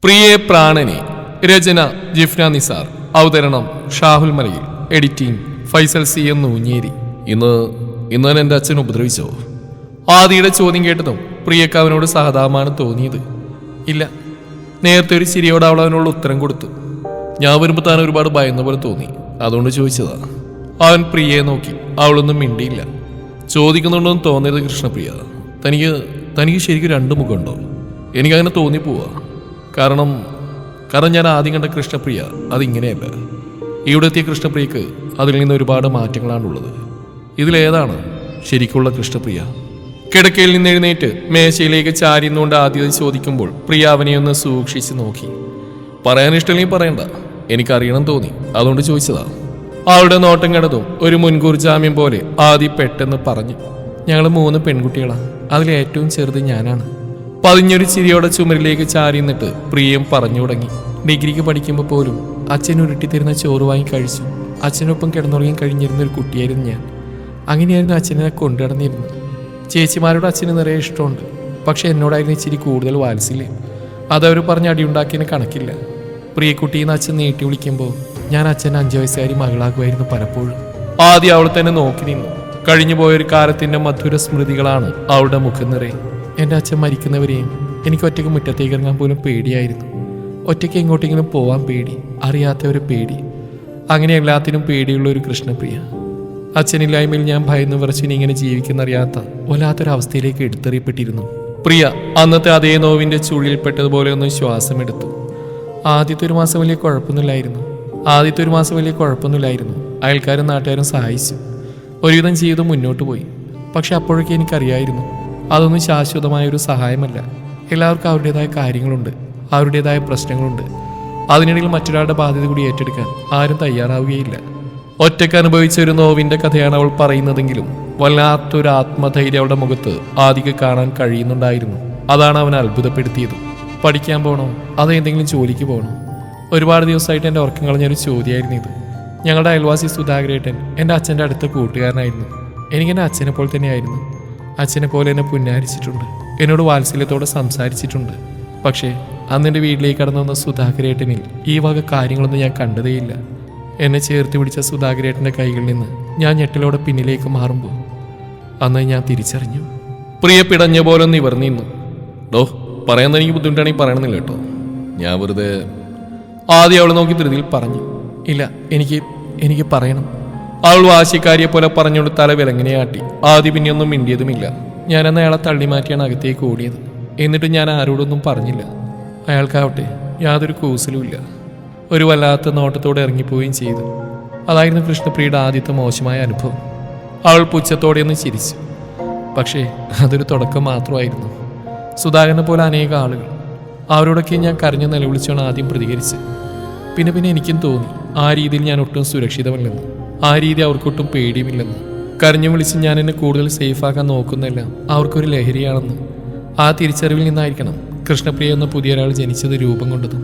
പ്രിയേ പ്രാണനെ. രചന ജിഫ്ന നിസാർ. അവതരണം ഷാഹുൽ മലയിൽ. Editing Faisal C M Nooncheri. ഇന്ന് എൻ്റെ അച്ഛൻ ഉപദ്രവിച്ചോ? ആദിയുടെ ചോദ്യം കേട്ടതും പ്രിയക്ക് അവനോട് സഹതാപമാണ് തോന്നിയത്. ഇല്ല. നേരത്തെ ഒരു ചിരിയോട് അവൾ അവനോട് ഉത്തരം കൊടുത്തു. ഞാൻ വരുമ്പോൾ താൻ ഒരുപാട് ഭയന്ന പോലെ തോന്നി, അതുകൊണ്ട് ചോദിച്ചതാ. അവൻ പ്രിയയെ നോക്കി. അവളൊന്നും മിണ്ടിയില്ല. ചോദിക്കുന്നുണ്ടെന്ന് തോന്നിയത് കൃഷ്ണപ്രിയ. തനിക്ക് ശരിക്കും രണ്ട് മുഖമുണ്ടോ? എനിക്കങ്ങനെ തോന്നിപ്പോവാ. കാരണം ഞാൻ ആദ്യം കണ്ട കൃഷ്ണപ്രിയ അതിങ്ങനെയല്ല. ഇവിടെ എത്തിയ കൃഷ്ണപ്രിയക്ക് അതിൽ നിന്ന് ഒരുപാട് മാറ്റങ്ങളാണുള്ളത്. ഇതിലേതാണ് ശരിക്കുള്ള കൃഷ്ണപ്രിയ? കിടക്കയിൽ നിന്ന് എഴുന്നേറ്റ് മേശയിലേക്ക് ചാരിന്നുകൊണ്ട് ആദ്യം ചോദിക്കുമ്പോൾ പ്രിയ അവനെ ഒന്ന് സൂക്ഷിച്ച് നോക്കി. പറയാൻ ഇഷ്ടമില്ലെങ്കിൽ പറയണ്ട, എനിക്കറിയണം തോന്നി, അതുകൊണ്ട് ചോദിച്ചതാ. അവളുടെ നോട്ടം കണ്ടതും ഒരു മുൻകൂർ ജാമ്യം പോലെ ആദ്യം പെട്ടെന്ന് പറഞ്ഞു. ഞങ്ങൾ 3 പെൺകുട്ടികളാണ്, അതിലേറ്റവും ചെറുത് ഞാനാണ്. പതിഞ്ഞൊരു ചിരിയോടെ ചുമരിലേക്ക് ചാരിന്നിട്ട് പ്രിയം പറഞ്ഞു തുടങ്ങി. ഡിഗ്രിക്ക് പഠിക്കുമ്പോൾ പോലും അച്ഛൻ ഉരുട്ടിത്തരുന്ന ചോറ് വാങ്ങി കഴിച്ചു അച്ഛനൊപ്പം കിടന്നുറങ്ങി കഴിഞ്ഞിരുന്ന ഒരു കുട്ടിയായിരുന്നു ഞാൻ. അങ്ങനെയായിരുന്നു അച്ഛനെ കൊണ്ടുനടന്നിരുന്നത്. ചേച്ചിമാരോട് അച്ഛന് നിറയെ ഇഷ്ടമുണ്ട്, പക്ഷെ എന്നോടായിരുന്നു ഇച്ചിരി കൂടുതൽ വാത്സല്യം. അതവർ പറഞ്ഞ് അടിയുണ്ടാക്കിയതിന് കണക്കില്ല. പ്രിയക്കുട്ടിന്ന് അച്ഛൻ നീട്ടി വിളിക്കുമ്പോൾ ഞാൻ അച്ഛൻ്റെ 5 വയസ്സുകാരി മകളാകുമായിരുന്നു പലപ്പോഴും. ആദ്യം അവൾ തന്നെ നോക്കി നിന്നു. കഴിഞ്ഞു പോയൊരു കാലത്തിന്റെ മധുര സ്മൃതികളാണ് അവളുടെ മുഖം നിറയെ. എൻ്റെ അച്ഛൻ മരിക്കുന്നവരെയും എനിക്ക് ഒറ്റയ്ക്ക് മുറ്റത്തേക്ക് ഇറങ്ങാൻ പോലും പേടിയായിരുന്നു. ഒറ്റയ്ക്ക് എങ്ങോട്ടെങ്കിലും പോവാൻ പേടി, അറിയാത്തവരെ പേടി, അങ്ങനെ എല്ലാത്തിനും പേടിയുള്ള ഒരു കൃഷ്ണപ്രിയ. അച്ഛനില്ലായ്മയിൽ ഞാൻ ഭയന്ന് വിറച്ചിനി ഇങ്ങനെ ജീവിക്കുന്നറിയാത്ത വല്ലാത്തൊരവസ്ഥയിലേക്ക് എടുത്തെറിയപ്പെട്ടിരുന്നു. പ്രിയ അന്നത്തെ അതേ നോവിൻ്റെ ചുള്ളിൽപ്പെട്ടതുപോലെ ഒന്ന് ശ്വാസമെടുത്തു. ആദ്യത്തെ ഒരു മാസം വലിയ കുഴപ്പമൊന്നുമില്ലായിരുന്നു. അയൽക്കാരും നാട്ടുകാരും സഹായിച്ചു. ഒരുവിധം ജീവിതം മുന്നോട്ട് പോയി. പക്ഷെ അപ്പോഴൊക്കെ എനിക്കറിയായിരുന്നു അതൊന്നും ശാശ്വതമായൊരു സഹായമല്ല. എല്ലാവർക്കും അവരുടേതായ കാര്യങ്ങളുണ്ട്, അവരുടേതായ പ്രശ്നങ്ങളുണ്ട്. അതിനിടയിൽ മറ്റൊരാളുടെ ബാധ്യത കൂടി ഏറ്റെടുക്കാൻ ആരും തയ്യാറാവുകയില്ല. ഒറ്റയ്ക്ക് അനുഭവിച്ച ഒരു നോവിൻ്റെ കഥയാണ് അവൾ പറയുന്നതെങ്കിലും വല്ലാത്തൊരു ആത്മധൈര്യം അവളുടെ മുഖത്ത് ആദ്യം കാണാൻ കഴിയുന്നുണ്ടായിരുന്നു. അതാണ് അവനെ അത്ഭുതപ്പെടുത്തിയത്. പഠിക്കാൻ പോകണോ അതോ എന്തെങ്കിലും ജോലിക്ക് പോകണോ? ഒരുപാട് ദിവസമായിട്ട് എൻ്റെ ഉറക്കം കളഞ്ഞൊരു ചോദ്യമായിരുന്നു ഇത്. ഞങ്ങളുടെ അയൽവാസി സുധാകരേട്ടൻ എൻ്റെ അച്ഛൻ്റെ അടുത്ത കൂട്ടുകാരനായിരുന്നു. എനിക്കെൻ്റെ അച്ഛനെ പോലെ തന്നെയായിരുന്നു. അച്ഛനെ പോലെ എന്നെ പുന്നാരിച്ചിട്ടുണ്ട്, എന്നോട് വാത്സല്യത്തോടെ സംസാരിച്ചിട്ടുണ്ട്. പക്ഷേ അന്നെൻ്റെ വീട്ടിലേക്ക് കടന്നു വന്ന സുധാകരേട്ടനിൽ ഈ വക കാര്യങ്ങളൊന്നും ഞാൻ കണ്ടതേയില്ല. എന്നെ ചേർത്ത് പിടിച്ച സുധാകരേട്ടൻ്റെ കൈകളിൽ നിന്ന് ഞാൻ ഞെട്ടലോടെ പിന്നിലേക്ക് മാറുമ്പോൾ അന്ന് ഞാൻ തിരിച്ചറിഞ്ഞു. പ്രിയ പിടഞ്ഞ പോലെ നിവർന്നിന്നു. പറയാൻ എനിക്ക് ബുദ്ധിമുട്ടാണെങ്കിൽ പറയണമെന്നില്ല കേട്ടോ, ഞാൻ വെറുതെ. ആദ്യം അവൾ നോക്കി ധൃതിയിൽ പറഞ്ഞു. ഇല്ല, എനിക്ക് പറയണം. അവൾ വാശിക്കാരിയെ പോലെ പറഞ്ഞുകൊണ്ട് തല വിലങ്ങനെയാട്ടി. ആദ്യം പിന്നെയൊന്നും മിണ്ടിയതുമില്ല. ഞാനന്ന് അയാളെ തള്ളി മാറ്റിയാണ് അകത്തേക്ക് ഓടിയത്. എന്നിട്ട് ഞാൻ ആരോടൊന്നും പറഞ്ഞില്ല. അയാൾക്കാവട്ടെ യാതൊരു കൂസലുമില്ല. ഒരു വല്ലാത്ത നോട്ടത്തോടെ ഇറങ്ങിപ്പോവുകയും ചെയ്തു. അതായിരുന്നു കൃഷ്ണപ്രിയയുടെ ആദ്യത്തെ മോശമായ അനുഭവം. അവൾ പുച്ഛത്തോടെ ഒന്ന് ചിരിച്ചു. പക്ഷേ അതൊരു തുടക്കം മാത്രമായിരുന്നു. സുധാകരനെ പോലെ അനേക ആളുകൾ, അവരോടൊക്കെ ഞാൻ കരഞ്ഞു നിലവിളിച്ചാണ് ആദ്യം പ്രതികരിച്ച്. പിന്നെ എനിക്കും തോന്നി ആ രീതിയിൽ ഞാൻ ഒട്ടും സുരക്ഷിതമല്ലെന്ന്, ആ രീതി അവർക്കൊട്ടും പേടിയുമില്ലെന്ന്. കരഞ്ഞു വിളിച്ച് ഞാൻ എന്നെ കൂടുതൽ സേഫാക്കാൻ നോക്കുന്നെല്ലാം അവർക്കൊരു ലഹരിയാണെന്ന്. ആ തിരിച്ചറിവിൽ നിന്നായിരിക്കണം കൃഷ്ണപ്രിയ എന്ന പുതിയ ഒരാൾ ജനിച്ചത് രൂപം കൊണ്ടതും.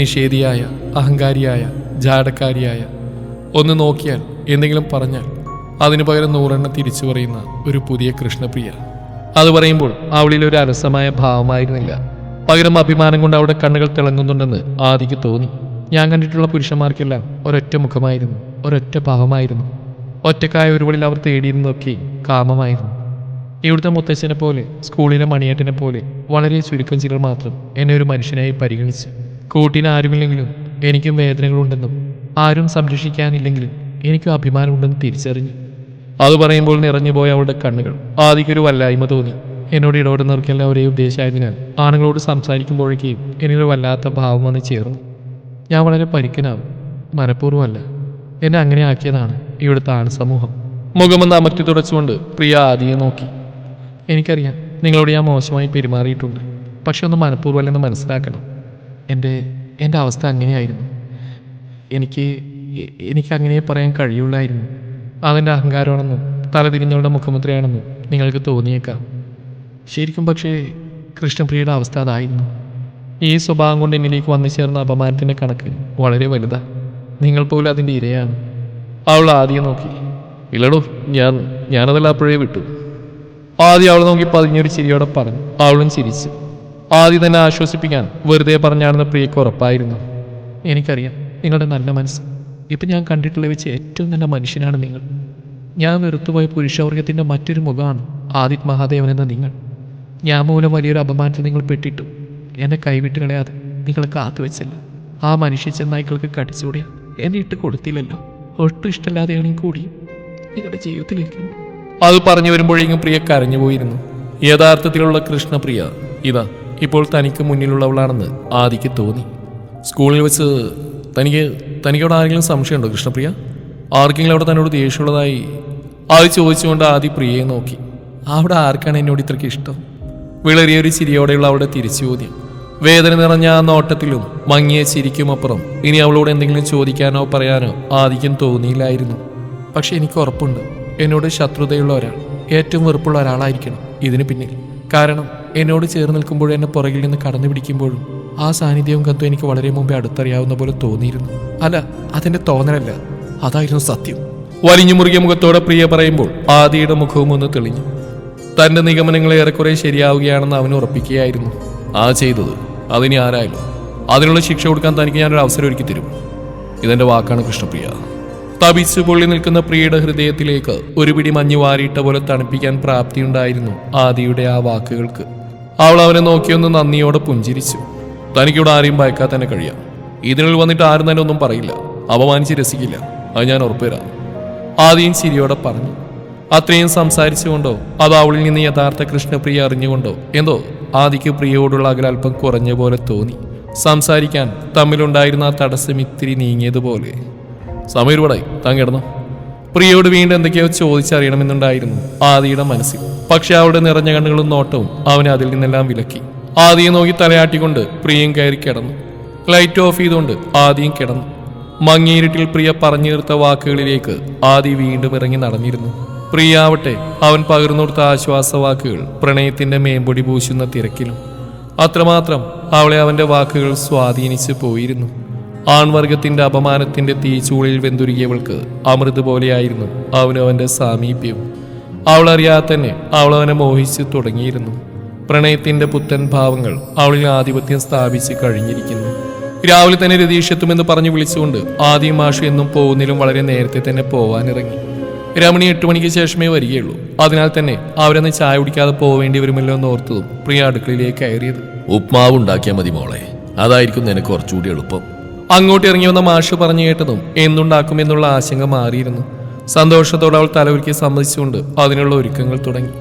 നിഷേധിയായ, അഹങ്കാരിയായ, ജാടക്കാരിയായ, ഒന്ന് നോക്കിയാൽ എന്തെങ്കിലും പറഞ്ഞാൽ അതിനു പകരം 100 തിരിച്ചു പറയുന്ന ഒരു പുതിയ കൃഷ്ണപ്രിയ. അത് പറയുമ്പോൾ അവളിൽ ഒരു അലസമായ ഭാവമായിരുന്നില്ല, പകരം അഭിമാനം കൊണ്ട് അവിടെ കണ്ണുകൾ തിളങ്ങുന്നുണ്ടെന്ന് ആദിക്ക് തോന്നി. ഞാൻ കണ്ടിട്ടുള്ള പുരുഷന്മാർക്കെല്ലാം ഒരൊറ്റ മുഖമായിരുന്നു, ഒരൊറ്റ ഭാവമായിരുന്നു. ഒറ്റക്കായ ഒരുവളിൽ അവർ തേടിയിരുന്നതൊക്കെ കാമമായിരുന്നു. ഇവിടുത്തെ മുത്തച്ഛനെ പോലെ, സ്കൂളിലെ മണിയേട്ടനെ പോലെ വളരെ ചുരുക്കം ചിലർ മാത്രം എന്നെ ഒരു മനുഷ്യനായി പരിഗണിച്ചു. കൂട്ടിന് ആരുമില്ലെങ്കിലും എനിക്കും വേദനകളുണ്ടെന്നും ആരും സംരക്ഷിക്കാനില്ലെങ്കിലും എനിക്കും അഭിമാനമുണ്ടെന്ന് തിരിച്ചറിഞ്ഞു. അത് പറയുമ്പോൾ നിറഞ്ഞുപോയ അവളുടെ കണ്ണുകൾ ആദ്യമൊരു വല്ലായ്മ തോന്നി. എന്നോട് ഇടപെടുന്നവർക്കെല്ലാം ഒരേ ഉദ്ദേശമായതിനാൽ ആണുങ്ങളോട് സംസാരിക്കുമ്പോഴേക്കും എനിക്കൊരു വല്ലാത്ത ഭാവം വന്ന് ചേർന്നു. ഞാൻ വളരെ പരിക്കനാവും, മനഃപൂർവ്വമല്ല. എന്നെ അങ്ങനെ ആക്കിയതാണ് ഇവിടുത്തെ ആൺസമൂഹം. മുഖമൊന്ന് അമർത്തി തുടച്ചുകൊണ്ട് പ്രിയ ആദിയെ നോക്കി. എനിക്കറിയാം നിങ്ങളോട് ഞാൻ മോശമായി പെരുമാറിയിട്ടുണ്ട്, പക്ഷെ ഒന്ന് മനഃപൂർവ്വമല്ലെന്ന് മനസ്സിലാക്കണം. എൻ്റെ അവസ്ഥ അങ്ങനെയായിരുന്നു. എനിക്കങ്ങനെ പറയാൻ കഴിയുള്ളായിരുന്നു. അതെൻ്റെ അഹങ്കാരമാണെന്നും തലതിരിഞ്ഞവളുടെ മുഖമുദ്രയാണെന്നും നിങ്ങൾക്ക് തോന്നിയേക്കാം. ശരിക്കും പക്ഷേ കൃഷ്ണപ്രിയയുടെ അവസ്ഥ അതായിരുന്നു. ഈ സ്വഭാവം കൊണ്ട് എന്നിലേക്ക് വന്നു ചേർന്ന അപമാനത്തിൻ്റെ കണക്ക് വളരെ വലുതാണ്. നിങ്ങൾ പോലും അതിൻ്റെ ഇരയാണ്. അവൾ ആദ്യം നോക്കി. ഇല്ലടോ, ഞാനതെല്ലാം അപ്പോഴേ വിട്ടു. ആദ്യം അവൾ നോക്കി പതിഞ്ഞൊരു ചിരിയോടെ പറഞ്ഞു. അവളും ചിരിച്ചു. ആദ്യം തന്നെ ആശ്വസിപ്പിക്കാൻ വെറുതെ പറഞ്ഞാണെന്ന് പ്രിയക്ക് ഉറപ്പായിരുന്നു. എനിക്കറിയാം നിങ്ങളുടെ നല്ല മനസ്സ്. ഇപ്പം ഞാൻ കണ്ടിട്ടുള്ള വെച്ച് ഏറ്റവും നല്ല മനുഷ്യനാണ് നിങ്ങൾ. ഞാൻ വെറുത്തുപോയ പുരുഷവർഗത്തിൻ്റെ മറ്റൊരു മുഖമാണ് ആദിത് മഹാദേവൻ എന്ന നിങ്ങൾ. ഞാൻ മൂലം വലിയൊരു അപമാനത്തിൽ നിങ്ങൾ പെട്ടിട്ടു എന്നെ കൈവിട്ട് കളയാതെ നിങ്ങൾ കാത്തുവെച്ചല്ലോ. ആ മനുഷ്യ ചെന്നായ്ക്കൾക്ക് കടിച്ചുകൂടിയ എന്നെ ഇട്ട് കൊടുത്തില്ലല്ലോ. ഒട്ടും ഇഷ്ടമില്ലാതെയാണെങ്കിൽ കൂടി നിങ്ങളുടെ ജീവിതത്തിലേക്ക്. അത് പറഞ്ഞു വരുമ്പോഴേക്കും പ്രിയ കരഞ്ഞുപോയിരുന്നു. യഥാർത്ഥത്തിലുള്ള കൃഷ്ണപ്രിയ ഇതാ ഇപ്പോൾ തനിക്ക് മുന്നിലുള്ളവളാണെന്ന് ആദിക്ക് തോന്നി. സ്കൂളിൽ വെച്ച് തനിക്കവിടെ ആരെങ്കിലും സംശയമുണ്ടോ കൃഷ്ണപ്രിയ? ആർക്കെങ്കിലും അവിടെ തന്നോട് ദേഷ്യമുള്ളതായി ആദ്യ ചോദിച്ചുകൊണ്ട് ആദി പ്രിയയെ നോക്കി. അവിടെ ആർക്കാണ് എന്നോട് ഇത്രയ്ക്ക് ഇഷ്ടം? വിളറിയൊരു ചിരിയോടെയുള്ള അവിടെ തിരിച്ചു ചോദ്യം. വേദന നിറഞ്ഞ ആ നോട്ടത്തിലും മങ്ങിയ ചിരിക്കുമപ്പുറം ഇനി അവളോട് എന്തെങ്കിലും ചോദിക്കാനോ പറയാനോ ആദിക്കും തോന്നിയില്ലായിരുന്നു. പക്ഷെ എനിക്ക് ഉറപ്പുണ്ട്, എന്നോട് ശത്രുതയുള്ള ഒരാൾ, ഏറ്റവും വെറുപ്പുള്ള ഒരാളായിരിക്കണം ഇതിന് പിന്നിൽ. കാരണം എന്നോട് ചേർന്ന് നിൽക്കുമ്പോഴും എന്നെ പുറകിൽ നിന്ന് കടന്നു പിടിക്കുമ്പോഴും ആ സാന്നിധ്യവും കത്തും എനിക്ക് വളരെ മുമ്പേ അടുത്തറിയാവുന്ന പോലെ തോന്നിയിരുന്നു. അല്ല, അതെന്റെ തോന്നലല്ല, അതായിരുന്നു സത്യം. വലിഞ്ഞു മുറുകിയ മുഖത്തോടെ പ്രിയ പറയുമ്പോൾ ആദിയുടെ മുഖവും ഒന്ന് തെളിഞ്ഞു. തന്റെ നിഗമനങ്ങൾ ഏറെക്കുറെ ശരിയാവുകയാണെന്ന് അവന് ഉറപ്പിക്കുകയായിരുന്നു. ആ ചെയ്തത് അതിനി ആരായാലും അതിനുള്ള ശിക്ഷ കൊടുക്കാൻ തനിക്ക് ഞാനൊരു അവസരം ഒരുക്കി തരും. ഇതെന്റെ വാക്കാണ് കൃഷ്ണപ്രിയ. തപിച്ചു പൊള്ളി നിൽക്കുന്ന പ്രിയയുടെ ഹൃദയത്തിലേക്ക് ഒരു പിടി മഞ്ഞ് വാരിയിട്ട പോലെ തണുപ്പിക്കാൻ പ്രാപ്തിയുണ്ടായിരുന്നു ആദിയുടെ ആ വാക്കുകൾക്ക്. അവൾ അവനെ നോക്കിയൊന്ന് നന്ദിയോടെ പുഞ്ചിരിച്ചു. തനിക്കിവിടെ ആരെയും ഭയക്കാൻ തന്നെ കഴിയാം. ഇതിനുള്ളിൽ വന്നിട്ട് ആരും തന്നെ ഒന്നും പറയില്ല, അപമാനിച്ച് രസിക്കില്ല, അത് ഞാൻ ഉറപ്പുവരാം. ആദ്യം ചിരിയോടെ പറഞ്ഞു. അത്രയും സംസാരിച്ചുകൊണ്ടോ അതോ അവളിൽ നിന്ന് യഥാർത്ഥ കൃഷ്ണപ്രിയ അറിഞ്ഞുകൊണ്ടോ എന്തോ ആദിക്ക് പ്രിയയോടുള്ള അകലൽപ്പം കുറഞ്ഞ പോലെ തോന്നി. സംസാരിക്കാൻ തമ്മിലുണ്ടായിരുന്ന ആ തടസ്സം ഇത്തിരി നീങ്ങിയതുപോലെ. സമയം ഒരുപാടായി, താൻ കിടന്നോ? പ്രിയയോട് വീണ്ടും എന്തൊക്കെയോ ചോദിച്ചറിയണമെന്നുണ്ടായിരുന്നു ആദിയുടെ മനസ്സിൽ. പക്ഷെ അവളുടെ നിറഞ്ഞ കണ്ണുകളും നോട്ടവും അവനെ അതിൽ നിന്നെല്ലാം വിലക്കി. ആദിയെ നോക്കി തലയാട്ടിക്കൊണ്ട് പ്രിയയും കയറി കിടന്നു. ലൈറ്റ് ഓഫ് ചെയ്തുകൊണ്ട് ആദിയും കിടന്നു. മങ്ങിയിരുട്ടിൽ പ്രിയ പറഞ്ഞു തീർത്ത വാക്കുകളിലേക്ക് ആദി വീണ്ടും ഇറങ്ങി നടന്നിരുന്നു. പ്രിയ ആവട്ടെ അവൻ പകർന്നു കൊടുത്ത ആശ്വാസവാക്കുകൾ പ്രണയത്തിന്റെ മേമ്പൊടി പൂശുന്ന തിരക്കിലും അത്രമാത്രം അവളെ അവന്റെ വാക്കുകൾ സ്വാധീനിച്ചു പോയിരുന്നു. ആൺവർഗത്തിന്റെ അപമാനത്തിന്റെ തീച്ചൂളിൽ വെന്തുരുകിയവൾക്ക് അമൃത് പോലെയായിരുന്നു അവനവന്റെ സാമീപ്യവും. അവളറിയാതെ തന്നെ അവൾ അവനെ മോഹിച്ചു തുടങ്ങിയിരുന്നു. പ്രണയത്തിന്റെ പുത്തൻ ഭാവങ്ങൾ അവളിൽ ആധിപത്യം സ്ഥാപിച്ച് കഴിഞ്ഞിരിക്കുന്നു. രാവിലെ തന്നെ രതീഷെത്തുമെന്ന് പറഞ്ഞു വിളിച്ചുകൊണ്ട് ആദ്യം മാഷു എന്നും പോകുന്നതിലും വളരെ നേരത്തെ തന്നെ പോവാനിറങ്ങി. രമണി 8 മണിക്ക് ശേഷമേ വരികയുള്ളൂ. അതിനാൽ തന്നെ അവരൊന്ന് ചായ കുടിക്കാതെ പോവേണ്ടി വരുമല്ലോ എന്ന് ഓർത്തതും പ്രിയ അടുക്കളയിലേക്ക് കയറിയത്. ഉപ്മാവ് ഉണ്ടാക്കിയാൽ മതി മോളെ, അതായിരിക്കും നിനക്ക് കുറച്ചുകൂടി എളുപ്പം. അങ്ങോട്ട് ഇറങ്ങി വന്ന മാഷ് പറഞ്ഞു കേട്ടതും എന്തുണ്ടാക്കുമെന്നുള്ള ആശങ്ക മാറിയിരുന്നു. സന്തോഷത്തോടെ അവൾ തലവരിക്ക് സമ്മതിച്ചുകൊണ്ട് അതിനുള്ള ഒരുക്കങ്ങൾ തുടങ്ങി.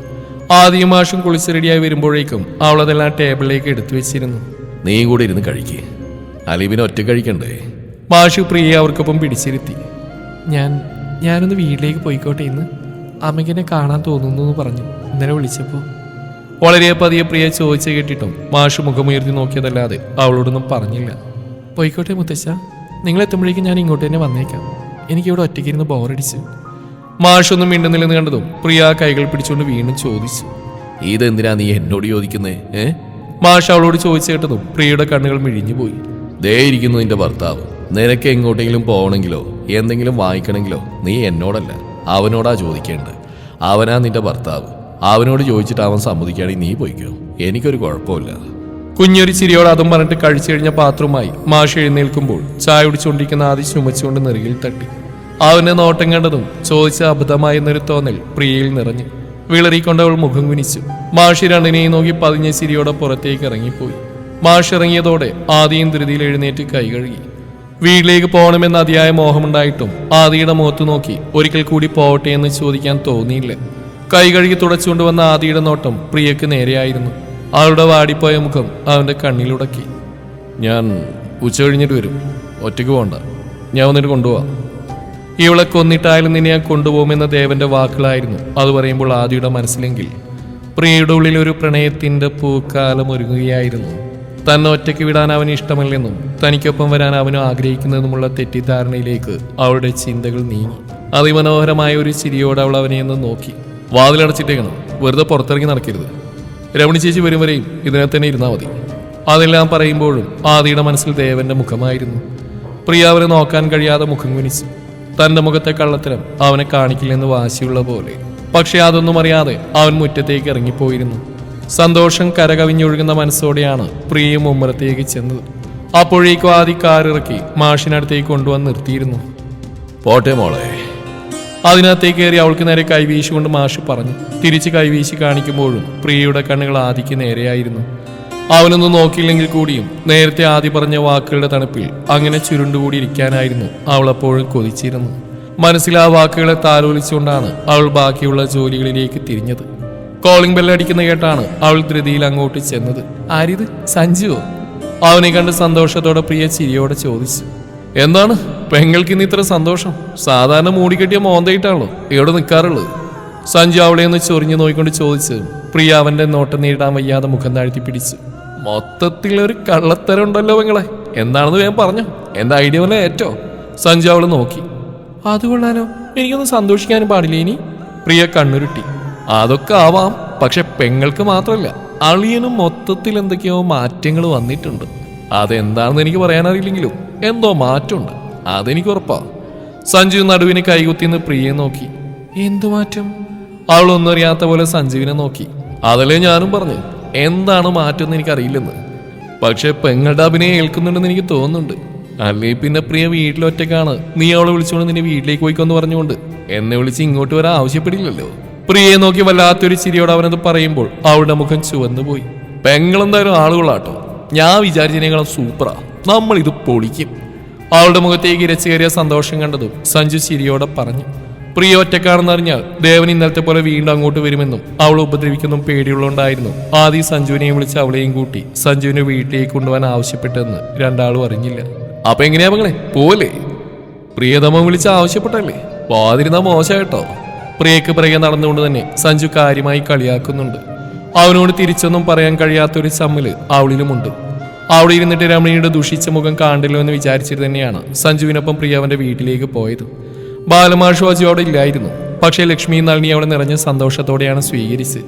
ആദ്യം മാഷും കുളിച്ച് റെഡിയായി വരുമ്പോഴേക്കും അവൾ അതെല്ലാം ടേബിളിലേക്ക് എടുത്തു വെച്ചിരുന്നു. നീ കൂടെ ഇരുന്ന് കഴിക്കേ, അലീബിനെ ഒറ്റ കഴിക്കണ്ടേ? മാഷു പ്രിയയെ അവർക്കൊപ്പം പിടിച്ചിരുത്തി. ഞാനൊന്ന് വീട്ടിലേക്ക് പോയിക്കോട്ടെ, ഇന്ന് അമ്മയ്ക്കെന്നെ കാണാൻ തോന്നുന്നു എന്ന് പറഞ്ഞു ഇന്നലെ വിളിച്ചപ്പോൾ. വളരെ പതിയെ പ്രിയ ചോദിച്ചു കേട്ടിട്ടും മാഷു മുഖമുയർത്തി നോക്കിയതല്ലാതെ അവളോടൊന്നും പറഞ്ഞില്ല. പോയിക്കോട്ടെ മുത്തശ്ശ, നിങ്ങളെത്തുമ്പോഴേക്കും ഞാൻ ഇങ്ങോട്ട് തന്നെ വന്നേക്കാം. എനിക്കിവിടെ ഒറ്റയ്ക്കിരുന്ന് ബോറടിച്ചു. മാഷൊന്നും മിണ്ടുന്നില്ലെന്ന് കണ്ടതും പ്രിയ കൈകൾ പിടിച്ചുകൊണ്ട് വീണ്ടും ചോദിച്ചു. ഇതെന്തിനാ നീ എന്നോട് ചോദിക്കുന്നേ? മാഷ് അവളോട് ചോദിച്ചു കേട്ടതും പ്രിയയുടെ കണ്ണുകൾ മിഴിഞ്ഞുപോയി. ദേ ഇരിക്കുന്നു നിന്റെ ഭർത്താവ്. നിനക്ക് എങ്ങോട്ടെങ്കിലും പോകണമെങ്കിലോ എന്തെങ്കിലും വാങ്ങിക്കണമെങ്കിലോ നീ എന്നോടല്ല അവനോടാ ചോദിക്കേണ്ടത്. അവനാ നിന്റെ ഭർത്താവ്. അവനോട് ചോദിച്ചിട്ട് അവൻ സമ്മതിക്കുകയാണെങ്കിൽ നീ പോയിക്കോ, എനിക്കൊരു കുഴപ്പമില്ല. കുഞ്ഞൊരു ചിരിയോട് അതും പറഞ്ഞിട്ട് കഴിച്ചു കഴിഞ്ഞ പാത്രവുമായി മാഷ് എഴുന്നേൽക്കുമ്പോൾ ചായ കുടിച്ചുകൊണ്ടിരിക്കുന്ന ആദ്യം ചുമച്ചുകൊണ്ട് നെറുകിൽ തട്ടി. അവന്റെ നോട്ടം കണ്ടതും ചോദിച്ച അബദ്ധമായെന്നൊരു തോന്നൽ പ്രിയയിൽ നിറഞ്ഞു. വിളറിക്കൊണ്ട് അവൾ മുഖം കുനിച്ചു. മാഷി രണ്ടിനെയും നോക്കി പതിഞ്ഞ ചിരിയോടെ പുറത്തേക്ക് ഇറങ്ങിപ്പോയി. മാഷ് ഇറങ്ങിയതോടെ ആദിയും ധൃതിയിൽ എഴുന്നേറ്റ് കൈ കഴുകി. വീട്ടിലേക്ക് പോകണമെന്ന് അതിയായ മോഹമുണ്ടായിട്ടും ആദിയുടെ മുഖത്ത് നോക്കി ഒരിക്കൽ കൂടി പോവട്ടെ എന്ന് ചോദിക്കാൻ തോന്നിയില്ല. കൈ കഴുകി തുടച്ചുകൊണ്ട് വന്ന ആദിയുടെ നോട്ടം പ്രിയക്ക് നേരെയായിരുന്നു. അവളുടെ വാടിപ്പോയ മുഖം അവന്റെ കണ്ണിലുടക്കി. ഞാൻ ഉച്ച കഴിഞ്ഞിട്ട് വരും, ഒറ്റയ്ക്ക് പോകണ്ട, ഞാൻ വന്നിട്ട് കൊണ്ടുപോവാം. ഇവളെ കൊന്നിട്ടായാലും നിന്നെ ഞാൻ കൊണ്ടുപോകുമെന്ന ദേവന്റെ വാക്കുകളായിരുന്നു അത് പറയുമ്പോൾ ആദിയുടെ മനസ്സിലെങ്കിൽ പ്രിയയുടെ ഉള്ളിൽ ഒരു പ്രണയത്തിന്റെ പൂക്കാലം ഒരുങ്ങുകയായിരുന്നു. തന്നെ ഒറ്റയ്ക്ക് വിടാൻ അവന് ഇഷ്ടമല്ലെന്നും തനിക്കൊപ്പം വരാൻ അവനും ആഗ്രഹിക്കുന്നതുമുള്ള തെറ്റിദ്ധാരണയിലേക്ക് അവളുടെ ചിന്തകൾ നീങ്ങി. അതിമനോഹരമായ ഒരു ചിരിയോടെ അവൾ അവനെയൊന്ന് നോക്കി. വാതിലടച്ചിട്ടേക്കണം, വെറുതെ പുറത്തിറങ്ങി നടക്കരുത്. രമണി ചേച്ചി വരും വരെയും ഇതിനെ തന്നെ ഇരുന്നാൽ മതി. അതെല്ലാം പറയുമ്പോഴും ആദിയുടെ മനസ്സിൽ ദേവന്റെ മുഖമായിരുന്നു. പ്രിയ അവനെ നോക്കാൻ കഴിയാതെ മുഖം കുനിച്ചു. തന്റെ മുഖത്തെ കള്ളത്തരം അവനെ കാണിക്കില്ലെന്ന് വാശിയുള്ള പോലെ. പക്ഷെ അതൊന്നും അറിയാതെ അവൻ മുറ്റത്തേക്ക് ഇറങ്ങിപ്പോയിരുന്നു. സന്തോഷം കരകവിഞ്ഞൊഴുകുന്ന മനസ്സോടെയാണ് പ്രിയയും ഉമ്മറത്തേക്ക് ചെന്നത്. അപ്പോഴേക്കും ആദ്യ കാറിറക്കി മാഷിനടുത്തേക്ക് കൊണ്ടുവന്ന് നിർത്തിയിരുന്നു. പോട്ടെ മോളെ. അതിനകത്തേക്ക് കയറി അവൾക്ക് നേരെ കൈവീശിക്കൊണ്ട് മാഷ് പറഞ്ഞു. തിരിച്ച് കൈവീശി കാണിക്കുമ്പോഴും പ്രിയയുടെ കണ്ണുകൾ ആദിക്ക് നേരെയായിരുന്നു. അവനൊന്നും നോക്കിയില്ലെങ്കിൽ കൂടിയും നേരത്തെ ആദ്യ പറഞ്ഞ വാക്കുകളുടെ തണുപ്പിൽ അങ്ങനെ ചുരുണ്ടുകൂടി ഇരിക്കാനായിരുന്നു അവൾ അപ്പോഴും കൊതിച്ചിരുന്നു. മനസ്സിൽ ആ വാക്കുകളെ താലോലിച്ചുകൊണ്ടാണ് അവൾ ബാക്കിയുള്ള ജോലികളിലേക്ക് തിരിഞ്ഞത്. കോളിംഗ് ബെല്ലടിക്കുന്ന കേട്ടാണ് അവൾ ധൃതിയിൽ അങ്ങോട്ട് ചെന്നത്. ആരിത്? സഞ്ജുവോ? അവനെ കണ്ട് സന്തോഷത്തോടെ പ്രിയ ചിരിയോടെ ചോദിച്ചു. എന്താണ് പെങ്ങൾക്ക് ഇന്ന് ഇത്ര സന്തോഷം? സാധാരണ മൂടിക്കെട്ടിയ മോന്തയിട്ടാണല്ലോ ഇവിടെ നിൽക്കാറുള്ളത്. സഞ്ജു അവളെ ഒന്ന് ചൊറിഞ്ഞു നോക്കിക്കൊണ്ട് ചോദിച്ചു. പ്രിയ അവന്റെ നോട്ടം നേരിടാൻ വയ്യാതെ മുഖം താഴ്ത്തി പിടിച്ചു. മൊത്തത്തിലൊരു കള്ളത്തരം ഉണ്ടല്ലോ പെങ്ങളെ, എന്താണെന്ന് വേഗം പറഞ്ഞു. എന്റെ ഐഡിയ വല്ല ഏറ്റോ? സഞ്ജു അവളെ നോക്കി. അത് കൊള്ളാലോ, എനിക്കൊന്നും സന്തോഷിക്കാനും പാടില്ല ഇനി. പ്രിയ കണ്ണുരുട്ടി. അതൊക്കെ ആവാം, പക്ഷെ പെങ്ങൾക്ക് മാത്രമല്ല അളിയനും മൊത്തത്തിൽ എന്തൊക്കെയോ മാറ്റങ്ങൾ വന്നിട്ടുണ്ട്. അതെന്താണെന്ന് എനിക്ക് പറയാനറിയില്ലെങ്കിലും എന്തോ മാറ്റമുണ്ട്, അതെനിക്ക് ഉറപ്പാ. സഞ്ജു നടുവിന് കൈകുത്തിന്ന് പ്രിയെ നോക്കി. എന്തു മാറ്റം? അവളൊന്നും അറിയാത്ത പോലെ സഞ്ജുവിനെ നോക്കി. അതല്ലേ ഞാനും പറഞ്ഞു, എന്താണ് മാറ്റം എന്ന് എനിക്കറിയില്ലെന്ന്. പക്ഷെ പെങ്ങളുടെ അഭിനയം ഏൽക്കുന്നുണ്ടെന്ന് എനിക്ക് തോന്നുന്നുണ്ട്. അല്ലേ പിന്നെ പ്രിയ വീട്ടിലൊറ്റക്കാണ്, നീ അവളെ വിളിച്ചുകൊണ്ട് നിന്റെ വീട്ടിലേക്ക് പോയിക്കൊന്ന് പറഞ്ഞുകൊണ്ട് എന്നെ വിളിച്ച് ഇങ്ങോട്ട് വരാൻ ആവശ്യപ്പെടില്ലല്ലോ. പ്രിയെ നോക്കി വല്ലാത്തൊരു ചിരിയോട് അവനത് പറയുമ്പോൾ അവളുടെ മുഖം ചുവന്നു പോയി. പെങ്ങളെന്തായാലും ആളുകളാട്ടോ, ഞാൻ വിചാരിച്ചതിനേക്കാളും സൂപ്പറാ, നമ്മൾ ഇത് പൊളിക്കും. അവളുടെ മുഖത്തേക്ക് ഇരച്ചു കയറിയ സന്തോഷം കണ്ടതും സഞ്ജു ചിരിയോടെ പറഞ്ഞു. പ്രിയ ഒറ്റക്കാണെന്നറിഞ്ഞാൽ ദേവൻ ഇന്നലത്തെ പോലെ വീണ്ടും അങ്ങോട്ട് വരുമെന്നും അവൾ ഉപദ്രവിക്കുന്നും പേടിയുള്ളതുകൊണ്ടായിരുന്നു ആദ്യം സഞ്ജുവിനെയും വിളിച്ച് അവളെയും കൂട്ടി സഞ്ജുവിനെ വീട്ടിലേക്ക് കൊണ്ടുപോകാൻ ആവശ്യപ്പെട്ടെന്ന് രണ്ടാളും അറിഞ്ഞില്ല. അപ്പൊ എങ്ങനെയാ മകളെ, പോലെ പ്രിയതമം വിളിച്ച് ആവശ്യപ്പെട്ടല്ലേ? പോതിരുന്ന മോശമായിട്ടോ. പ്രിയക്ക് പിറകെ നടന്നുകൊണ്ട് തന്നെ സഞ്ജു കാര്യമായി കളിയാക്കുന്നുണ്ട്. അവനോട് തിരിച്ചൊന്നും പറയാൻ കഴിയാത്തൊരു ചമ്മല് അവളിലുമുണ്ട്. അവിടെ ഇരുന്നിട്ട് രമണിയുടെ ദുഷിച്ച മുഖം കാണ്ടല്ലോ എന്ന് വിചാരിച്ചിട്ട് തന്നെയാണ് സഞ്ജുവിനൊപ്പം പ്രിയ അവന്റെ വീട്ടിലേക്ക് പോയത്. ബാലമാഷു അജു അവിടെ ഇല്ലായിരുന്നു. പക്ഷേ ലക്ഷ്മി നളിനി അവിടെ നിറഞ്ഞ സന്തോഷത്തോടെയാണ് സ്വീകരിച്ച്.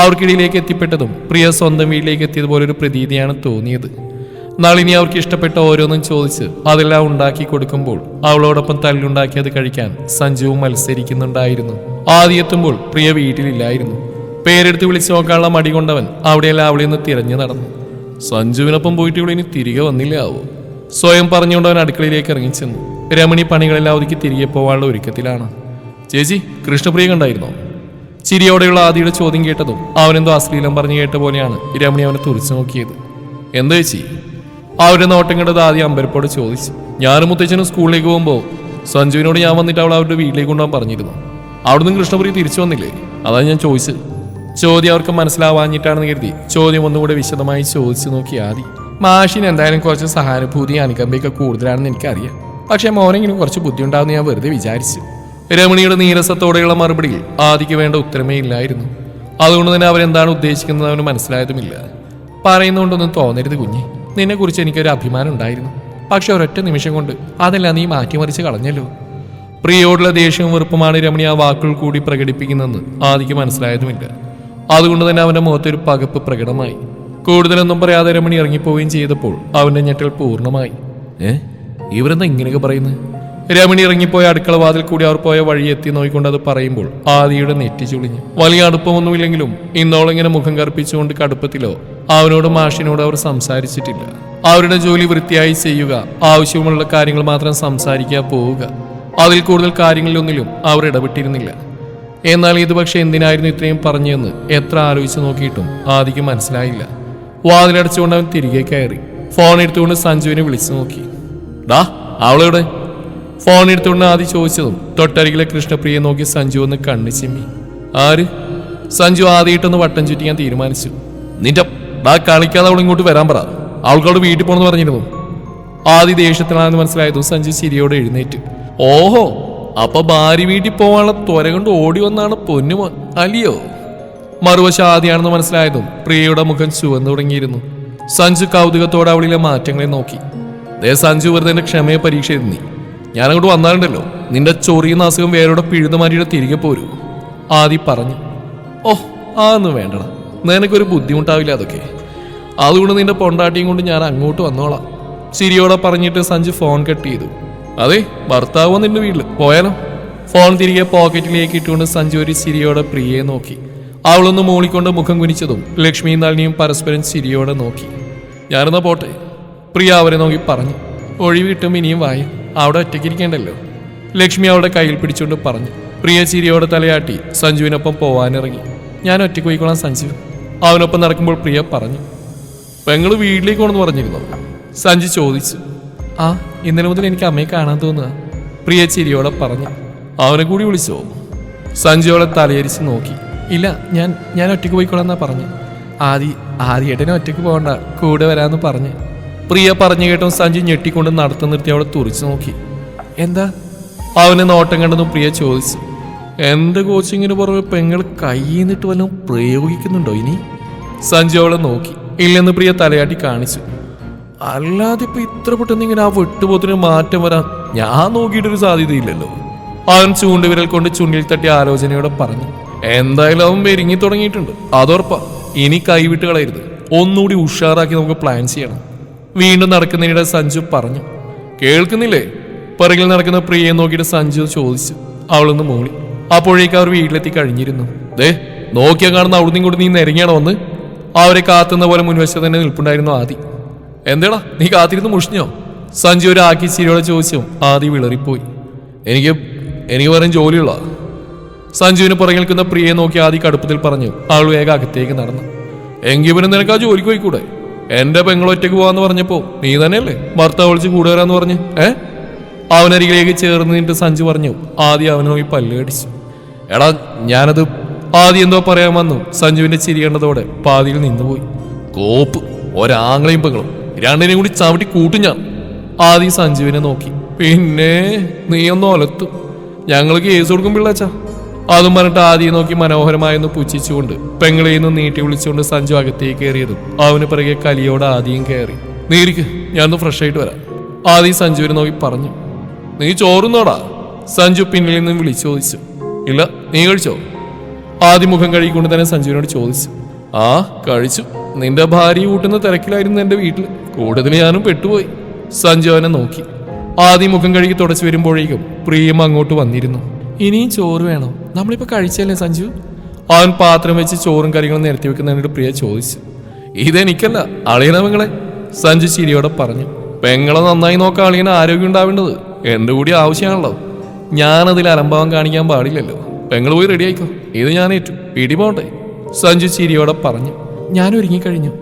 അവർക്കിടയിലേക്ക് എത്തിപ്പെട്ടതും പ്രിയ സ്വന്തം വീട്ടിലേക്ക് എത്തിയതുപോലൊരു പ്രതീതിയാണ് തോന്നിയത്. നളിനി അവർക്ക് ഇഷ്ടപ്പെട്ട ഓരോന്നും ചോദിച്ച് അതെല്ലാം ഉണ്ടാക്കി കൊടുക്കുമ്പോൾ അവളോടൊപ്പം തല്ലുണ്ടാക്കി അത് കഴിക്കാൻ സഞ്ജുവും മത്സരിക്കുന്നുണ്ടായിരുന്നു. ആദ്യം എത്തുമ്പോൾ പ്രിയ വീട്ടിലില്ലായിരുന്നു. പേരെടുത്ത് വിളിച്ചു നോക്കാനുള്ള മടി കൊണ്ടവൻ അവിടെയെല്ലാം അവളിൽ നിന്ന് തിരഞ്ഞു നടന്നു. സഞ്ജുവിനൊപ്പം പോയിട്ട് ഇവിടെ ഇനി തിരികെ വന്നില്ലാവോ? സ്വയം പറഞ്ഞുകൊണ്ടവൻ അടുക്കളയിലേക്ക് ഇറങ്ങിച്ചെന്നു. രമണി പണികളെല്ലാം ഒതുക്കി തിരികെ പോവാനുള്ള ഒരുക്കത്തിലാണ്. ചേച്ചി, കൃഷ്ണപ്രിയ കണ്ടായിരുന്നോ? ചിരിയോടെയുള്ള ആദിയുടെ ചോദ്യം കേട്ടതും അവനെന്തോ അശ്ലീലം പറഞ്ഞു കേട്ട പോലെയാണ് രമണി അവനെ തുറച്ചു നോക്കിയത്. എന്താ ചേച്ചി? അവരുടെ നോട്ടം കണ്ടത് ആദ്യം അമ്പരപ്പോട് ചോദിച്ചു. ഞാനും മുത്തച്ഛനും സ്കൂളിലേക്ക് പോകുമ്പോൾ സഞ്ജുവിനോട് ഞാൻ വന്നിട്ട് അവൾ അവരുടെ വീട്ടിലേക്ക് കൊണ്ടുപോകാൻ പറഞ്ഞിരുന്നു. അവിടുന്ന് കൃഷ്ണപ്രിയ തിരിച്ചു വന്നില്ലേ? അതാണ് ഞാൻ ചോദിച്ചത്. ചോദ്യം അവർക്ക് മനസ്സിലാവാഞ്ഞിട്ടാണെന്ന് കരുതി ചോദ്യം ഒന്നുകൂടെ വിശദമായി ചോദിച്ചു നോക്കി ആദി. മാഷിന് എന്തായാലും കുറച്ച് സഹാനുഭൂതി അനുകമ്പയൊക്കെ കൂടുതലാണെന്ന് എനിക്കറിയാം. പക്ഷെ മോനെങ്കിലും കുറച്ച് ബുദ്ധിയുണ്ടാവുന്ന ഞാൻ വെറുതെ വിചാരിച്ചു. രമണിയുടെ നീരസത്തോടെയുള്ള മറുപടിയിൽ ആദിക്ക് വേണ്ട ഉത്തരമേ ഇല്ലായിരുന്നു. അതുകൊണ്ട് തന്നെ അവരെന്താണ് ഉദ്ദേശിക്കുന്നത് അവന് മനസ്സിലായതുമില്ല. പറയുന്നുകൊണ്ടൊന്നും തോന്നരുത് കുഞ്ഞെ, നിന്നെക്കുറിച്ച് എനിക്കൊരു അഭിമാനം ഉണ്ടായിരുന്നു. പക്ഷെ ഒരൊറ്റ നിമിഷം കൊണ്ട് അതെല്ലാം നീ മാറ്റിമറിച്ച് കളഞ്ഞല്ലോ. പ്രിയോടുള്ള ദേഷ്യവും വെറുപ്പുമാണ് രമണി ആ വാക്കുകൾ കൂടി പ്രകടിപ്പിക്കുന്നതെന്ന് ആദിക്ക് മനസ്സിലായതുമില്ല. അതുകൊണ്ട് തന്നെ അവന്റെ മുഖത്തൊരു പകപ്പ് പ്രകടമായി. കൂടുതലൊന്നും പറയാതെ രമണി ഇറങ്ങിപ്പോവുകയും ചെയ്തപ്പോൾ അവന്റെ ഞെട്ടൽ പൂർണ്ണമായി. ഇവരെന്താ ഇങ്ങനെയൊക്കെ പറയുന്നത്? രമണി ഇറങ്ങിപ്പോയ അടുക്കള വാതിൽ കൂടി അവർ പോയ വഴി എത്തി നോക്കിക്കൊണ്ട് അത് പറയുമ്പോൾ ആദിയുടെ നെറ്റി ചുളിഞ്ഞു. വലിയ അടുപ്പമൊന്നുമില്ലെങ്കിലും ഇന്നോളിങ്ങനെ മുഖം കറുപ്പിച്ചുകൊണ്ട് കടുപ്പത്തിലോ അവനോടും മാഷിനോടും അവർ സംസാരിച്ചിട്ടില്ല. അവരുടെ ജോലി വൃത്തിയായി ചെയ്യുക, ആവശ്യമുള്ള കാര്യങ്ങൾ മാത്രം സംസാരിക്കുക, പോവുക. അതിൽ കൂടുതൽ കാര്യങ്ങളിലൊന്നിലും അവർ ഇടപെട്ടിരുന്നില്ല. എന്നാൽ ഇത് പക്ഷെ എന്തിനായിരുന്നു ഇത്രയും പറഞ്ഞതെന്ന് എത്ര ആലോചിച്ച് നോക്കിയിട്ടും ആദിക്ക് മനസ്സിലായില്ല. വാതിലടച്ചുകൊണ്ട് അവൻ തിരികെ കയറി ഫോൺ എടുത്തുകൊണ്ട് സഞ്ജുവിനെ വിളിച്ചു നോക്കി. ഡാ, അവളെവിടെ? ഫോൺ എടുത്തുകൊണ്ട് ആദി ചോദിച്ചതും തൊട്ടരികിലെ കൃഷ്ണപ്രിയെ നോക്കി സഞ്ജു ഒന്ന് കണ്ണു ചിമ്മി. ആര്? സഞ്ജു ആദ്യമായിട്ടൊന്ന് വട്ടം ചുറ്റിക്കാൻ തീരുമാനിച്ചു. നിന്റെ ഡാ കളിക്കാതെ അവൾ ഇങ്ങോട്ട് വരാൻ പറ, അവൾക്കവിടെ വീട്ടിൽ പോണെന്ന് പറഞ്ഞിരുന്നു. ആദി ദേഷ്യത്തിലാണെന്ന് മനസ്സിലായതും സഞ്ജു ചിരിയോടെ എഴുന്നേറ്റ്. ഓഹോ, അപ്പൊ ഭാര്യ വീട്ടിൽ പോവാനുള്ള ത്വര കൊണ്ട് ഓടി വന്നാണ് പൊന്നുമോൻ അല്ലയോ? മറുവശം ആദ്യമാണെന്ന് മനസ്സിലായതും പ്രിയയുടെ മുഖം ചുവന്നു തുടങ്ങിയിരുന്നു. സഞ്ജു കൗതുകത്തോടെ അവളിലെ മാറ്റങ്ങളെ നോക്കി. സഞ്ജു വെറുതെ എന്റെ ക്ഷമയെ പരീക്ഷ എഴുതി. ഞാനങ്ങോട്ട് വന്നാലുണ്ടല്ലോ നിന്റെ ചൊറിയുന്ന അസുഖം വേരോടെ പിഴുതു മാറ്റിയിട്ട് തിരികെ പോരൂ, ആദി പറഞ്ഞു. ഓഹ്, അതൊന്നും വേണ്ടടാ, നിനക്കൊരു ബുദ്ധിമുട്ടാവില്ല അതൊക്കെ. അതുകൊണ്ട് നിന്റെ പൊണ്ടാട്ടിയും കൊണ്ട് ഞാൻ അങ്ങോട്ട് വന്നോളാം, ചിരിയോടെ പറഞ്ഞിട്ട് സഞ്ജു ഫോൺ കട്ട് ചെയ്തു. അതെ, ഭർത്താവോ നിന്റെ വീട്ടിൽ പോയാലോ? ഫോൺ തിരികെ പോക്കറ്റിലേക്ക് ഇട്ടുകൊണ്ട് സഞ്ജു ഒരു ചിരിയോടെ പ്രിയയെ നോക്കി. അവളൊന്ന് മൂളിക്കൊണ്ട് മുഖം കുനിച്ചതും ലക്ഷ്മിയും നളിനിയും പരസ്പരം ചിരിയോടെ നോക്കി. ഞാനെന്നാ പോട്ടെ, പ്രിയ അവരെ നോക്കി പറഞ്ഞു. ഒഴിവിട്ടും ഇനിയും വായ, അവിടെ ഒറ്റയ്ക്കിരിക്കേണ്ടല്ലോ. ലക്ഷ്മി അവളുടെ കയ്യിൽ പിടിച്ചുകൊണ്ട് പറഞ്ഞു. പ്രിയ ചിരിയോടെ തലയാട്ടി സഞ്ജുവിനൊപ്പം പോവാനിറങ്ങി. ഞാൻ ഒറ്റയ്ക്ക് പോയിക്കോളാം സഞ്ജു. അവനൊപ്പം നടക്കുമ്പോൾ പ്രിയ പറഞ്ഞു. പെങ്ങള് വീട്ടിലേക്ക് പോകണമെന്ന് പറഞ്ഞിരുന്നോ? സഞ്ജു ചോദിച്ചു. ആ, ഇന്നലെ മുതൽ എനിക്ക് അമ്മയെ കാണാൻ തോന്നുക, പ്രിയ ചിരിയോടെ പറഞ്ഞു. അവനെ കൂടി വിളിച്ചോ? സഞ്ജു അവളെ തലയരിച്ച് നോക്കി. ഇല്ല, ഞാൻ ഒറ്റയ്ക്ക് പോയിക്കോളാം എന്നാ പറഞ്ഞു. ആദ്യേട്ടനെ ഒറ്റയ്ക്ക് പോകണ്ട, കൂടെ വരാമെന്ന് പറഞ്ഞു. പ്രിയ പറഞ്ഞു കേട്ടോ സഞ്ജു ഞെട്ടിക്കൊണ്ട് നടത്തം നിർത്തി അവളെ തുറിച്ചു നോക്കി. എന്താ? അവനെ നോട്ടം കണ്ടെന്നും പ്രിയ ചോദിച്ചു. എന്റെ കോച്ചിങ്ങിന് പുറമെ പെങ്ങൾ കൈന്നിട്ട് വല്ലതും പ്രയോഗിക്കുന്നുണ്ടോ ഇനി? സഞ്ജു അവളെ നോക്കി. ഇല്ലെന്ന് പ്രിയ തലയാട്ടി കാണിച്ചു. അല്ലാതെ ഇപ്പൊ ഇത്ര പെട്ടെന്ന് ഇങ്ങനെ ആ വെട്ടുപോത്തിന് മാറ്റം വരാൻ ഞാൻ നോക്കിയിട്ടൊരു സാധ്യതയില്ലല്ലോ. അവൻ ചൂണ്ടുവിരൽ കൊണ്ട് ചുണ്ടിൽ തട്ടി ആലോചനയോടെ പറഞ്ഞു. എന്തായാലും അവൻ മെരുങ്ങി തുടങ്ങിയിട്ടുണ്ട്, അതുറപ്പാ. ഇനി കൈവിട്ട് കളയരുത്, ഒന്നുകൂടി ഉഷാറാക്കി നമുക്ക് പ്ലാൻ ചെയ്യണം. വീണ്ടും നടക്കുന്നതിനിടെ സഞ്ജു പറഞ്ഞു. കേൾക്കുന്നില്ലേ? പിറകിൽ നടക്കുന്ന പ്രിയയെ നോക്കിയിട്ട് സഞ്ജു ചോദിച്ചു. അവളൊന്ന് മൂളി. അപ്പോഴേക്ക് അവർ വീട്ടിലെത്തി കഴിഞ്ഞിരുന്നു. ദേ നോക്കിയാ കാണുന്ന അവിടുന്ന് ഇങ്ങോട്ട് നീ നിരങ്ങിയാണോ വന്ന്? അവരെ കാത്തുന്ന പോലെ മുൻവശത്ത് തന്നെ നിൽപ്പുണ്ടായിരുന്നു ആദി. എന്താടാ നീ കാത്തിരുന്ന് മുഷിഞ്ഞോ? സഞ്ജു ഒരു ആക്കി ചിരിയോടെ ചോദിച്ചു. ആദി വിളറിപ്പോയി. എനിക്ക് പറയും ജോലിയുള്ള. സഞ്ജുവിന് പുറകിൽ നിൽക്കുന്ന പ്രിയയെ നോക്കി ആദി കടുപ്പത്തിൽ പറഞ്ഞു. അവൾ വേഗം അകത്തേക്ക് നടന്നു. എങ്കിൽ പിന്നെ നിനക്ക് ആ ജോലിക്ക് പോയിക്കൂടെ? എന്റെ പെങ്ങൾ ഒറ്റയ്ക്ക് പോവാന്ന് പറഞ്ഞപ്പോ നീ തന്നെയല്ലേ ഭർത്താവ് വിളിച്ച് കൂടെ വരാന്ന് പറഞ്ഞ്? അവനരികിലേക്ക് ചേർന്ന് നിന്നിട്ട് സഞ്ജു പറഞ്ഞു. ആദ്യം അവനെ നോക്കി പല്ല് കടിച്ചു. എടാ ഞാനത് ആദ്യം എന്തോ പറയാൻ വന്നു. സഞ്ജുവിന്റെ ചിരി കണ്ടതോടെ പാതിയിൽ നിന്നുപോയി. കോപ്പ്, ഒരാങ്ങളെയും പെങ്ങളും രണ്ടിനെയും കൂടി ചവിട്ടി കൂട്ടും ഞാൻ. ആദ്യം സഞ്ജുവിനെ നോക്കി. പിന്നെ നീ ഒന്ന് ഒലത്തും, ഞങ്ങൾ കേസ് കൊടുക്കും പിള്ളാച്ചാ. അതും പറഞ്ഞിട്ട് ആദ്യം നോക്കി മനോഹരമായെന്ന് പുച്ഛിച്ചുകൊണ്ട് പെങ്ങളെയിൽ നിന്ന് നീട്ടി വിളിച്ചുകൊണ്ട് സഞ്ജു അകത്തേക്ക് കയറിയതും അവന് പിറകെ കലിയോടെ ആദ്യം കയറി. നീരിക്ക്, ഞാനൊന്ന് ഫ്രഷ് ആയിട്ട് വരാം. ആദ്യം സഞ്ജുവിനെ നോക്കി പറഞ്ഞു. നീ ചോറുന്നോടാ? സഞ്ജു പിന്നിൽ നിന്നും വിളിച്ചു ചോദിച്ചു. ഇല്ല, നീ കഴിച്ചോ? ആദ്യം മുഖം കഴുകിക്കൊണ്ട് തന്നെ സഞ്ജുവിനോട് ചോദിച്ചു. ആ കഴിച്ചു, നിന്റെ ഭാര്യ കൂട്ടുന്ന തിരക്കിലായിരുന്നു എന്റെ വീട്ടിൽ, കൂടുതൽ ഞാനും പെട്ടുപോയി. സഞ്ജു അവനെ നോക്കി. ആദ്യം മുഖം കഴുകി തുടച്ചു വരുമ്പോഴേക്കും പ്രിയം അങ്ങോട്ട് വന്നിരുന്നു. ഇനിയും ചോറ് വേണോ? നമ്മളിപ്പോ കഴിച്ചല്ലേ സഞ്ജു? അവൻ പാത്രം വെച്ച് ചോറും കറികളും നിരത്തി വെക്കുന്നതിനോട് പ്രിയ ചോദിച്ചു. ഇതെനിക്കല്ല, അളിയന പെങ്ങളെ, സഞ്ജു ചിരിയോടെ പറഞ്ഞു. പെങ്ങളെ നന്നായി നോക്കാൻ അളിയന് ആരോഗ്യം ഉണ്ടാവേണ്ടത് എന്റെ കൂടി ആവശ്യമാണല്ലോ. ഞാനതിൽ അലംഭാവം കാണിക്കാൻ പാടില്ലല്ലോ. പെങ്ങൾ പോയി റെഡി ആയിക്കോ, ഇത് ഞാൻ ഏറ്റു, വീട്ടിൽ പോകണ്ടേ? സഞ്ജു ചിരിയോടെ പറഞ്ഞു. ഞാൻ ഒരുങ്ങിക്കഴിഞ്ഞു.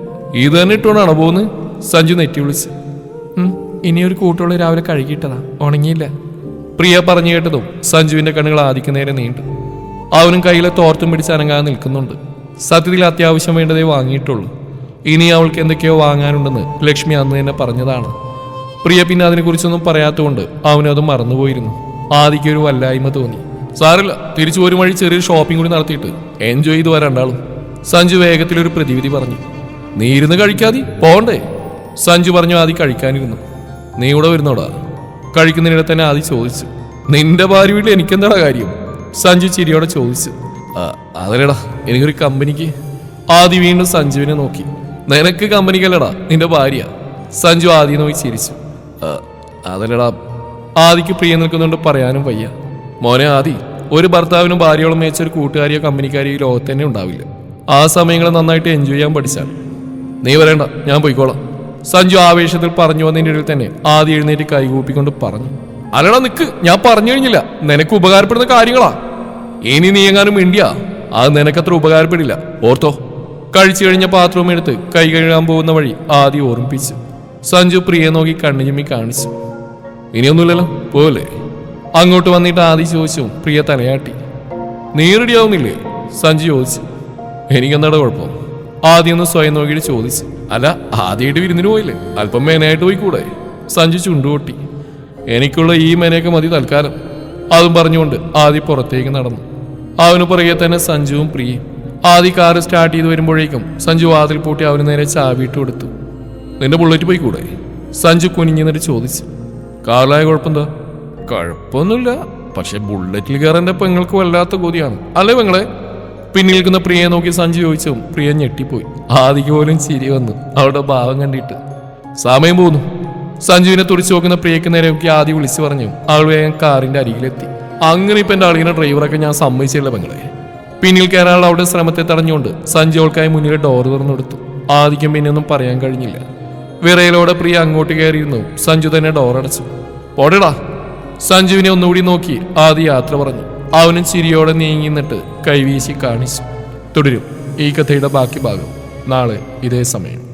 ഇത് തന്നെ ഇട്ടോണ്ടാണോ പോകുന്നത്? സഞ്ജു നെറ്റി വിളിച്ചു. ഇനിയൊരു കൂട്ടുള്ള രാവിലെ കഴുകിയിട്ടതാ, ഉണങ്ങിയില്ല. പ്രിയ പറഞ്ഞു കേട്ടതും സഞ്ജുവിന്റെ കണ്ണുകൾ ആദിക്ക് നേരെ നീണ്ടു. അവനും കയ്യിലെ തോർത്തും പിടിച്ച് അനങ്ങാതെ നിൽക്കുന്നുണ്ട്. സത്യത്തിൽ അത്യാവശ്യം വേണ്ടതേ വാങ്ങിയിട്ടുള്ളൂ. ഇനി അവൾക്ക് എന്തൊക്കെയോ വാങ്ങാനുണ്ടെന്ന് ലക്ഷ്മി അന്ന് തന്നെ പറഞ്ഞതാണ്. പ്രിയ പിന്നെ അതിനെക്കുറിച്ചൊന്നും പറയാത്തതുകൊണ്ട് അവനത് മറന്നുപോയിരുന്നു. ആദിക്ക് ഒരു വല്ലായ്മ തോന്നി. സാറില്ല, തിരിച്ചു ഒരു വഴി ചെറിയൊരു ഷോപ്പിംഗ് കൂടി നടത്തിയിട്ട് എൻജോയ് ചെയ്ത് വരണ്ടാളും. സഞ്ജു വേഗത്തിലൊരു പ്രതിവിധി പറഞ്ഞു. നീ ഇരുന്ന് കഴിക്കാതി പോണ്ടേ? സഞ്ജു പറഞ്ഞു. ആദി കഴിക്കാനിരുന്നു. നീ ഇവിടെ വരുന്നോടാ? കഴിക്കുന്നതിനിടെ തന്നെ ആദി ചോദിച്ചു. നിന്റെ ഭാര്യ വീട്ടിൽ എനിക്കെന്താടാ കാര്യം? സഞ്ജു ചിരിയോടെ ചോദിച്ചു. അതല്ലേടാ, എനിക്കൊരു കമ്പനിക്ക്. ആദി വീണ്ടും സഞ്ജുവിനെ നോക്കി. നിനക്ക് കമ്പനിക്കല്ലടാ, നിന്റെ ഭാര്യ. സഞ്ജു ആദി നോക്കി ചിരിച്ചു. അതല്ലടാ. ആദിക്ക് പ്രിയ നിൽക്കുന്നുണ്ട് പറയാനും വയ്യ. മോനെ ആദി, ഒരു ഭർത്താവിനും ഭാര്യയോളം മേച്ചൊരു കൂട്ടുകാരിയോ കമ്പനിക്കാരിയോ ഈ ലോകത്ത് തന്നെ ഉണ്ടാവില്ല. ആ സമയങ്ങൾ നന്നായിട്ട് എൻജോയ് ചെയ്യാൻ പഠിച്ചാൽ. നീ വരേണ്ട, ഞാൻ പോയിക്കോളാം. സഞ്ജു ആവേശത്തിൽ പറഞ്ഞു വന്നതിൻ്റെ ഇടയിൽ തന്നെ ആദി എഴുന്നേറ്റ് കൈകൂപ്പിക്കൊണ്ട് പറഞ്ഞു. അല്ലടാ നിക്ക്, ഞാൻ പറഞ്ഞു കഴിഞ്ഞില്ല. നിനക്ക് ഉപകാരപ്പെടുന്ന കാര്യങ്ങളാ. ഇനി നീ എങ്ങാനും മിണ്ടിയാ അത് നിനക്കത്ര ഉപകാരപ്പെടില്ല, ഓർത്തോ. കഴിച്ചു കഴിഞ്ഞ പാത്രവും എടുത്ത് കൈ കഴുകാൻ പോകുന്ന വഴി ആദി ഓർമ്മിപ്പിച്ചു. സഞ്ജു പ്രിയെ നോക്കി കണ്ണു ചിമ്മി കാണിച്ചു. ഇനിയൊന്നുമില്ലല്ലോ, പോവല്ലേ? അങ്ങോട്ട് വന്നിട്ട് ആദി ചോദിച്ചു. പ്രിയ തലയാട്ടി. നീ റെഡിയാവുന്നില്ലേ? സഞ്ജു ചോദിച്ചു. എനിക്കെന്താടാ കുഴപ്പം? ആദ്യം ഒന്ന് സ്വയം നോക്കിയിട്ട് ചോദിച്ചു. അല്ല, ആദ്യമായിട്ട് വിരുന്നിന് പോയില്ലേ, അല്പം മേനയായിട്ട് പോയിക്കൂടെ? സഞ്ജു ചുണ്ടുകൊട്ടി. എനിക്കുള്ള ഈ മേനയൊക്കെ മതി തൽക്കാലം. അതും പറഞ്ഞുകൊണ്ട് ആദി പുറത്തേക്ക് നടന്നു. അവന് പുറകെ തന്നെ സഞ്ജുവും പ്രിയയും. ആദി കാറ് സ്റ്റാർട്ട് ചെയ്ത് വരുമ്പോഴേക്കും സഞ്ജു വാതിൽ പൂട്ടി അവന് നേരെ ചാവിയിട്ട് കൊടുത്തു. നിന്റെ ബുള്ളറ്റ് പോയിക്കൂടെ? സഞ്ജു കുനിഞ്ഞിട്ട് ചോദിച്ചു. കാറിലായ കുഴപ്പമെന്താ? കുഴപ്പമൊന്നുമില്ല, പക്ഷെ ബുള്ളറ്റിൽ കയറാൻ പെങ്ങൾക്ക് വല്ലാത്ത കൊതിയാണ്, അല്ലേ പെങ്ങളെ? പിന്നിൽ നിൽക്കുന്ന പ്രിയയെ നോക്കി സഞ്ജു ചോദിച്ചു. പ്രിയ ഞെട്ടിപ്പോയി. ആദിക്ക് പോലും ചിരി വന്നു അവളുടെ ഭാവം കണ്ടിട്ട്. സമയം പോന്നു. സഞ്ജുവിനെ തുടിച്ചു നോക്കുന്ന പ്രിയക്ക് നേരെ നോക്കി ആദ്യം വിളിച്ചു പറഞ്ഞു. അവൾ വേഗം കാറിന്റെ അരികിലെത്തി. അങ്ങനെ ഇപ്പൊ എന്റെ അളിയനെ ഡ്രൈവറൊക്കെ ഞാൻ സമ്മതിച്ചില്ല പെങ്ങളെ. പിന്നിൽ കയറാനുള്ള അവളുടെ ശ്രമത്തെ തടഞ്ഞുകൊണ്ട് സഞ്ജു അവൾക്കായി മുന്നിലെ ഡോർ തുറന്നെടുത്തു. ആദിക്കും പിന്നൊന്നും പറയാൻ കഴിഞ്ഞില്ല. വിറയലോടെ പ്രിയ അങ്ങോട്ട് കയറിയിരുന്നു. സഞ്ജു തന്നെ ഡോർ അടച്ചു. പോടടാ. സഞ്ജുവിനെ ഒന്നുകൂടി നോക്കി ആദി യാത്ര പറഞ്ഞു. അവനും ചിരിയോടെ നീങ്ങി നിന്നിട്ട് കൈവീശി കാണിച്ചു. തുടരും ഈ കഥയുടെ ബാക്കി ഭാഗം നാളെ ഇതേ സമയം.